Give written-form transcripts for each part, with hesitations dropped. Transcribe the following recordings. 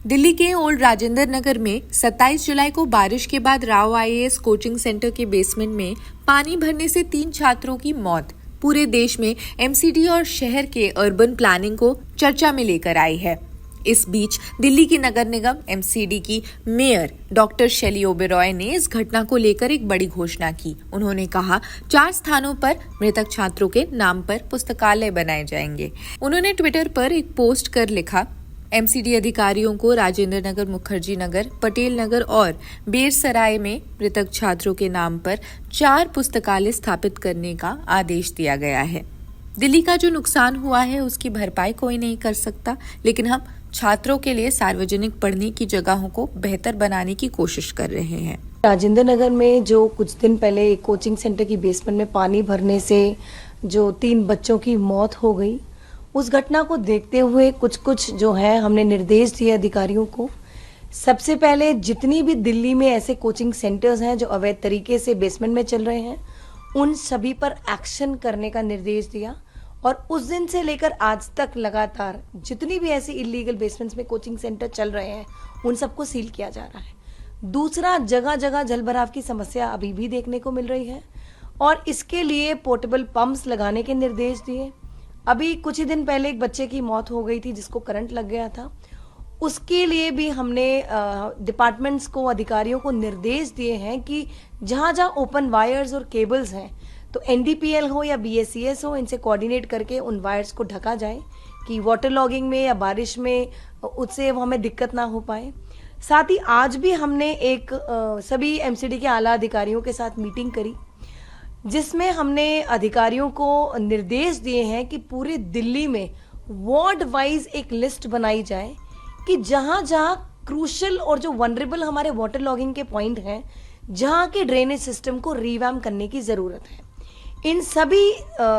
दिल्ली के ओल्ड राजेंद्र नगर में 27 जुलाई को बारिश के बाद राव आईएएस कोचिंग सेंटर के बेसमेंट में पानी भरने से 3 छात्रों की मौत पूरे देश में एमसीडी और शहर के अर्बन प्लानिंग को चर्चा में लेकर आई है। इस बीच दिल्ली की नगर निगम एमसीडी की मेयर डॉक्टर शैली ओबेरॉय ने इस घटना को लेकर एक बड़ी घोषणा की। उन्होंने कहा 4 स्थानों पर मृतक छात्रों के नाम पर पुस्तकालय बनाए जाएंगे। उन्होंने ट्विटर पर एक पोस्ट कर लिखा, एमसीडी अधिकारियों को राजेंद्र नगर, मुखर्जी नगर, पटेल नगर और बेरसराय में मृतक छात्रों के नाम पर 4 पुस्तकालय स्थापित करने का आदेश दिया गया है। दिल्ली का जो नुकसान हुआ है उसकी भरपाई कोई नहीं कर सकता, लेकिन हम छात्रों के लिए सार्वजनिक पढ़ने की जगहों को बेहतर बनाने की कोशिश कर रहे हैं। राजेंद्र नगर में जो कुछ दिन पहले एक कोचिंग सेंटर की बेसमेंट में पानी भरने से जो 3 बच्चों की मौत हो गई, उस घटना को देखते हुए कुछ जो है हमने निर्देश दिए अधिकारियों को। सबसे पहले जितनी भी दिल्ली में ऐसे कोचिंग सेंटर्स हैं जो अवैध तरीके से बेसमेंट में चल रहे हैं, उन सभी पर एक्शन करने का निर्देश दिया और उस दिन से लेकर आज तक लगातार जितनी भी ऐसी इलीगल बेसमेंट्स में कोचिंग सेंटर चल रहे हैं उन सबको सील किया जा रहा है। दूसरा, जगह जगह जलभराव की समस्या अभी भी देखने को मिल रही है और इसके लिए पोर्टेबल पंप्स लगाने के निर्देश दिए। अभी कुछ ही दिन पहले एक बच्चे की मौत हो गई थी जिसको करंट लग गया था। उसके लिए भी हमने डिपार्टमेंट्स को, अधिकारियों को निर्देश दिए हैं कि जहां जहां ओपन वायर्स और केबल्स हैं तो एनडीपीएल हो या बीएससीएस हो, इनसे कोऑर्डिनेट करके उन वायर्स को ढका जाए कि वाटर लॉगिंग में या बारिश में उससे हमें दिक्कत ना हो पाए। साथ ही आज भी हमने एक सभी एमसीडी के आला अधिकारियों के साथ मीटिंग करी जिसमें हमने अधिकारियों को निर्देश दिए हैं कि पूरे दिल्ली में वार्ड वाइज एक लिस्ट बनाई जाए कि जहां जहां क्रूशल और जो वनरेबल हमारे वाटर लॉगिंग के पॉइंट हैं, जहां के ड्रेनेज सिस्टम को रिवैम्प करने की जरूरत है। इन सभी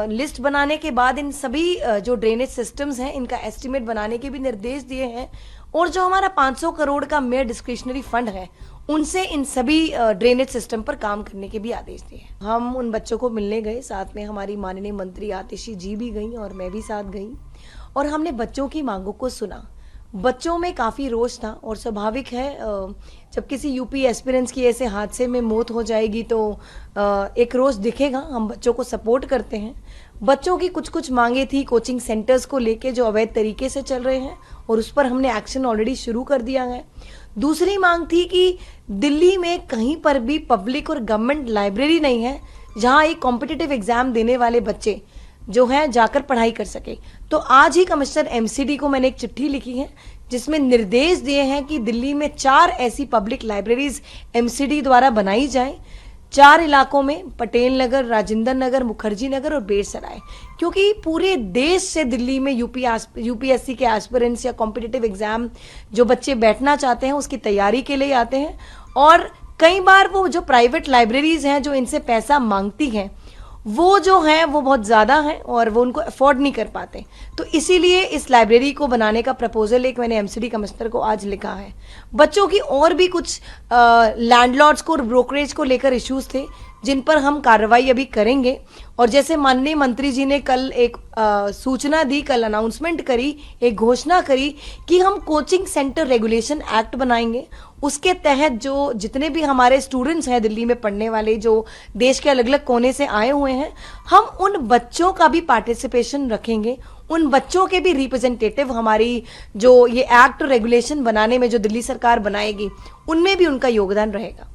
लिस्ट बनाने के बाद इन सभी जो ड्रेनेज सिस्टम्स हैं इनका एस्टिमेट बनाने के भी निर्देश दिए हैं और जो हमारा 500 करोड़ का मेयर डिस्क्रिशनरी फंड है उनसे इन सभी ड्रेनेज सिस्टम पर काम करने के भी आदेश दिए। हम उन बच्चों को मिलने गए, साथ में हमारी माननीय मंत्री आतिशी जी भी गई और मैं भी साथ गई और हमने बच्चों की मांगों को सुना। बच्चों में काफ़ी रोष था और स्वाभाविक है, जब किसी यूपी एस्पिरेंट्स की ऐसे हादसे में मौत हो जाएगी तो एक रोष दिखेगा। हम बच्चों को सपोर्ट करते हैं। बच्चों की कुछ मांगे थी कोचिंग सेंटर्स को लेके जो अवैध तरीके से चल रहे हैं और उस पर हमने एक्शन ऑलरेडी शुरू कर दिया है। दूसरी मांग थी कि दिल्ली में कहीं पर भी पब्लिक और गवर्नमेंट लाइब्रेरी नहीं है जहां एक कॉम्पिटिटिव एग्जाम देने वाले बच्चे जो हैं जाकर पढ़ाई कर सके। तो आज ही कमिश्नर एमसीडी को मैंने एक चिट्ठी लिखी है जिसमें निर्देश दिए हैं कि दिल्ली में 4 ऐसी पब्लिक लाइब्रेरीज एमसीडी द्वारा बनाई जाए, 4 इलाकों में, पटेल नगर, राजेंद्र नगर, मुखर्जी नगर और बेरसराय। क्योंकि पूरे देश से दिल्ली में यूपीएससी के एस्पिरेंट्स या कॉम्पिटिटिव एग्जाम जो बच्चे बैठना चाहते हैं उसकी तैयारी के लिए आते हैं और कई बार वो जो प्राइवेट लाइब्रेरीज हैं जो इनसे पैसा मांगती हैं वो जो है वो बहुत ज़्यादा है और वो उनको अफोर्ड नहीं कर पाते। तो इसीलिए इस लाइब्रेरी को बनाने का प्रपोजल एक मैंने एमसीडी कमिश्नर को आज लिखा है। बच्चों की और भी कुछ लैंडलॉर्ड्स को और ब्रोकरेज को लेकर इश्यूज थे जिन पर हम कार्रवाई अभी करेंगे और जैसे माननीय मंत्री जी ने कल एक सूचना दी, कल अनाउंसमेंट करी, एक घोषणा करी कि हम कोचिंग सेंटर रेगुलेशन एक्ट बनाएंगे। उसके तहत जो जितने भी हमारे स्टूडेंट्स हैं दिल्ली में पढ़ने वाले जो देश के अलग अलग कोने से आए हुए हैं, हम उन बच्चों का भी पार्टिसिपेशन रखेंगे। उन बच्चों के भी रिप्रेजेंटेटिव हमारी जो ये एक्ट रेगुलेशन बनाने में जो दिल्ली सरकार बनाएगी उनमें भी उनका योगदान रहेगा।